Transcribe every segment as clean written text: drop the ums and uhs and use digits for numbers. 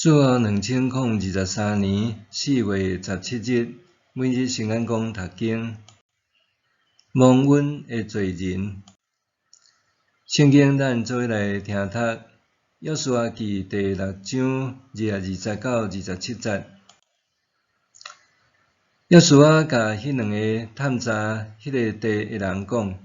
主后2023年4月17日，每日圣眼光读经，蒙恩的罪人。圣经咱做来听读，约书亚记第6章29-27节。约书亚甲迄两个探查迄个地的人讲：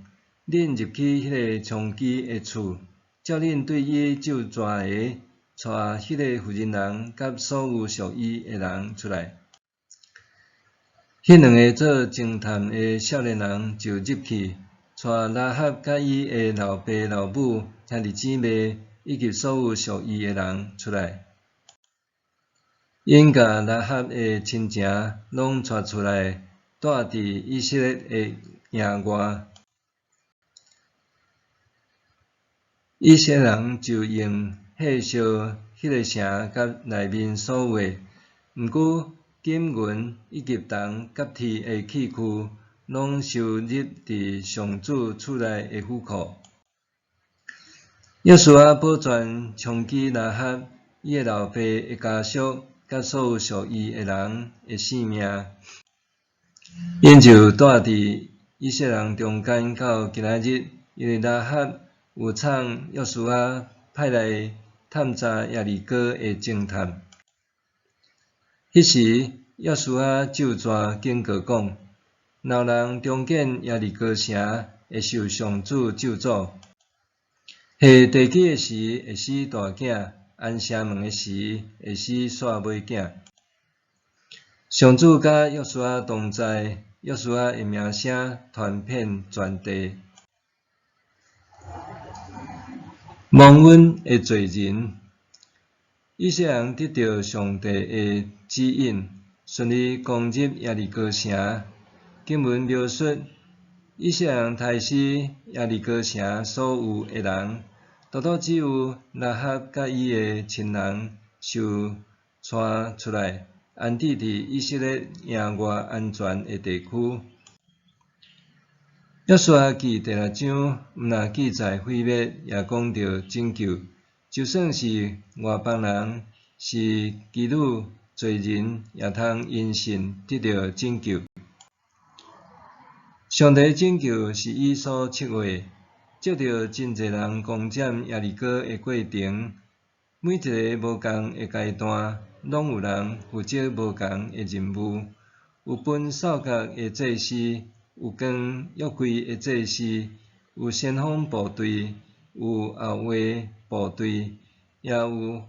恁入去迄个娼妓的厝，叫恁对伊咒蛇个，带迄个妇人人甲所有属伊的人出来。迄两个做侦探的少年人就入去，带拉合甲伊的老爸老母、兄弟姊妹以及所有属伊的人出来。因甲拉合的亲情拢带出来，住伫以色列的营外。以色列人就用火烧迄个城甲内面所有的，毋过金银以及铜甲铁的器具，拢收入伫上主厝内的府库。约书亚保全娼妓拉合伊的老爸的家属，甲所有属伊的人的性命，因就住伫以色列人中间到今仔日，因为拉合有创约书亚派来探查耶利哥的侦探。迄时，约书亚咒蛇警告讲：若人重建耶利哥城，会受上主咒诅。下地基的时会死大囝，安城门的时会死煞尾囝。上主甲约书亚同在，约书亚的名声传遍全地。蒙恩的罪人，以色列人得到上帝的指引，顺利攻入耶利哥城。经文描述，以色列人杀死耶利哥城所有的人，独独只有拉合甲伊的亲人受带出来，安置伫以色列营外安全的地区。约书亚记第6章毋但记载毁灭，也讲到拯救。就算是外邦人，是基督罪人，也通因信得到拯救。上帝拯救是伊所策划，借着真侪人攻占耶利哥的过程，每一个无共的阶段，拢有人负责无共的任务。有分扫角的祭司，有光约柜的祭司，有先锋部队，有后卫部队，也有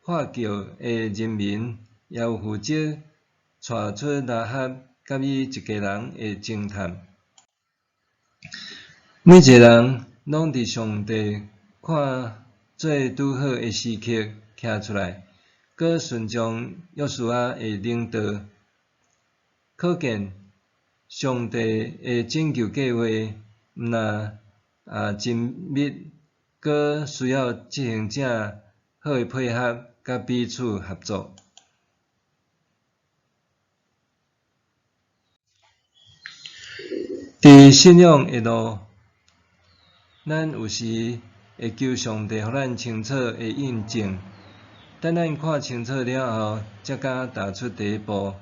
喝叫的人民，也有负责带出拉合甲伊一家人的侦探。每一个人拢伫上帝看做拄好的时刻徛出来，搁顺从约书亚的领导，可见上帝的拯救计划毋但精密，搁需要执行者好的配合甲彼此合作。伫信仰的路，咱有时会求上帝，互咱清楚的印证。等咱看清楚了后，才敢踏出第一步。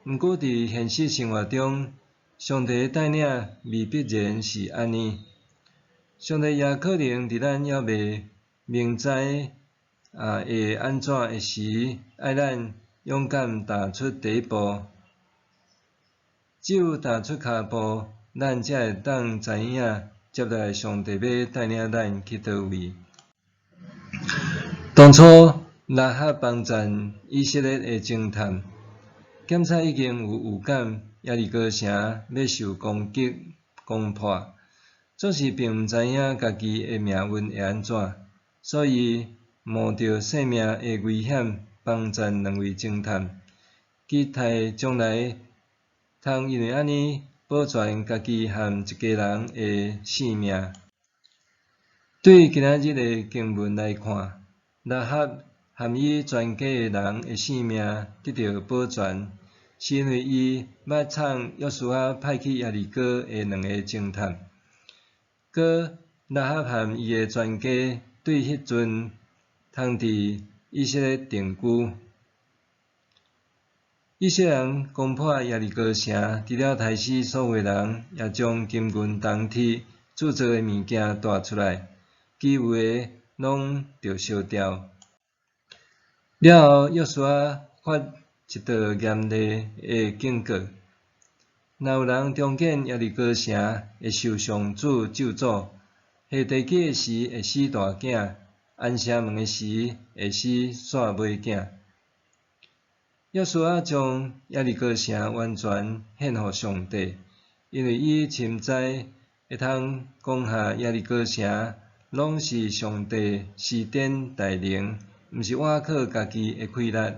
毋过伫现实生活中，上帝的带领未必然是安尼。上帝也可能伫咱还未明知会安怎的时，爱咱勇敢踏出第一步。只有踏出脚步，咱才会当知影接下来上帝要带领咱去倒位。当初拉合帮赞以色列的侦探，检察已经有预感耶利哥城要受攻击攻破，总是并毋知影家己的命运会安怎，所以冒着性命的危险帮赞两位侦探，期待将来通因为安尼保全家己和一家人的性命。对今仔日的经文来看，拉合和伊全家的人的性命得到保全，是因为伊捌创约书亚派去耶利哥的两个侦探。搁拉合和伊的全家对迄阵通伫以色列定居。以色列人攻破耶利哥城，除了杀死所有人，也将金银铜铁铸造的物件带出来，其余的拢着烧掉。了后，约书亚发一道严厉的警告：若有人重建耶利哥城，会受上主咒诅；下地基的时会死大囝，安城门的时会死煞尾囝。约书亚将耶利哥城完全献互上帝，因为伊深知会通攻下耶利哥城，拢是上帝施展大能，毋是倚靠家己的气力。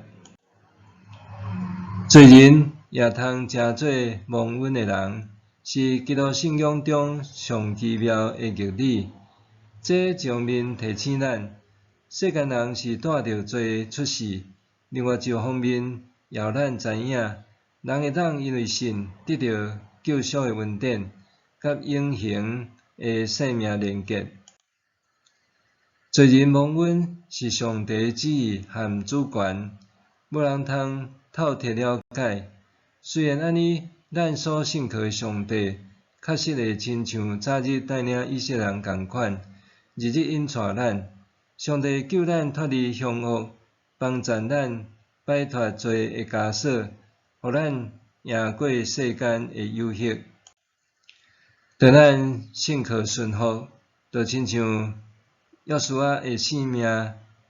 罪人也通成做蒙恩的人，是基督信仰中上奇妙的逆理。这上面提醒咱，世间人是带着罪出世。另外一方面，也互咱知影，人会当因为信得到救赎的恩典，甲永恒的生命连结。罪人蒙恩是上帝的旨意和主权，无人通透彻了解。虽然安尼，咱所信靠的上帝，确实会亲像早日带领以色列人共款，日日引带咱。上帝救咱脱离凶恶，帮助咱摆脱罪的枷锁，互咱赢过世间的游戏。当咱信靠顺服，就亲像约书亚的性命，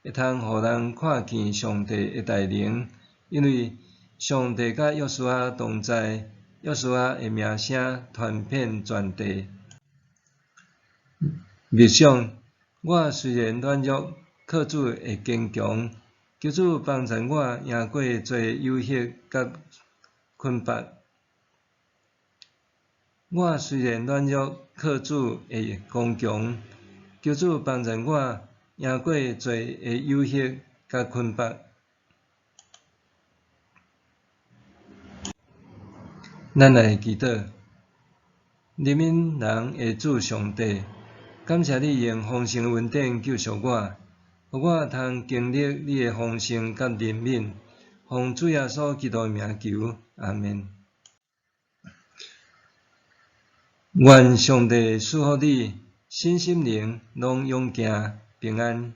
会通互人看见上帝的大能，因为上帝甲约书亚同在，约书亚的名声传遍全地。默想，我虽然软弱，靠主会坚强。求主帮助我赢过罪游戏甲困縛。我虽然软弱，靠主会刚强。求主帮助我赢过罪的游戏甲困縛。咱来祈祷，怜悯人的主上帝，感谢你用丰盛的恩典救赎我，互我通经历你的丰盛甲怜悯。奉主耶稣基督的名求，阿们。愿上帝赐福你，身心灵拢勇健平安。